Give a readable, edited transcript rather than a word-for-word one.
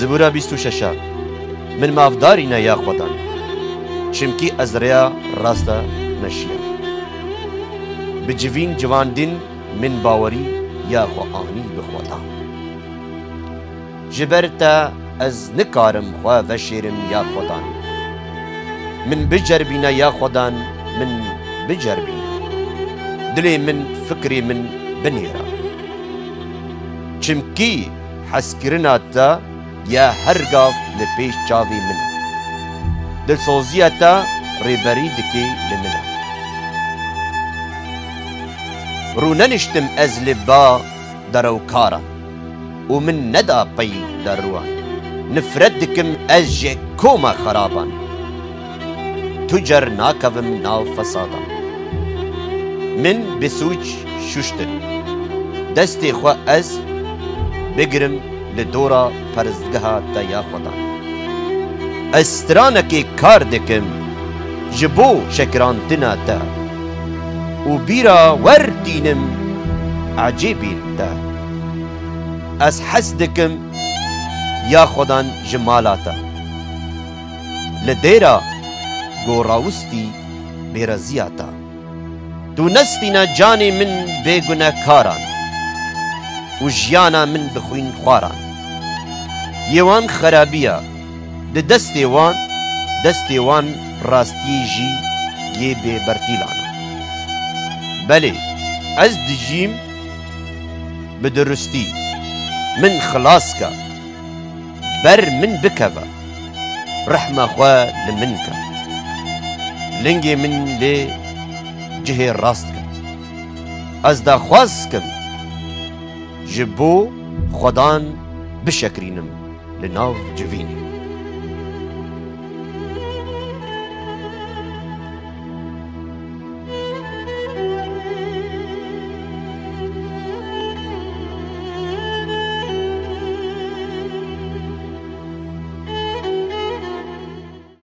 زبورا 26 من مافداری نیا خودان چمکی از ریا راستا نشیا بجوین جواندین من باوری یا خو آنی بخودان جبرتا از نکارم خواه و شیرم یا خودان من بجربینا یا خودان من بجربینا دلی من فکری من بنیرا چمکی حسکرنا تا یا هرگاف لپیش چاوی من دلسوزیه تا ریبری دکی لمنه رو ننشتم از لبا دروکارا و من ندا پی دروان نفرت دکم از جه کوما خرابان تجر ناکوم ناو فسادا من بسوچ ششتن دستی خو از بگرم لدورا پرزگها تا یا خدا استرانکی کار دکم جبو شکرانتنا تا و بیرا وردینم عجیبین تا از حس دکم یا خدان جمالاتا لدیرا گوراوستی بیرزیاتا تو نستینا جانی من بگونه کاران و جیانا من بخوین خواران یوان خرابیه ده دستی وان راستی جی یه بی برتیلانا بله از دجیم بدرستی من خلاص که بر من بکوه رحمه خواه لمن که لنگی من لی جهه راست که از دا خواست کم جبو خدان بشکرینم لناو جوینی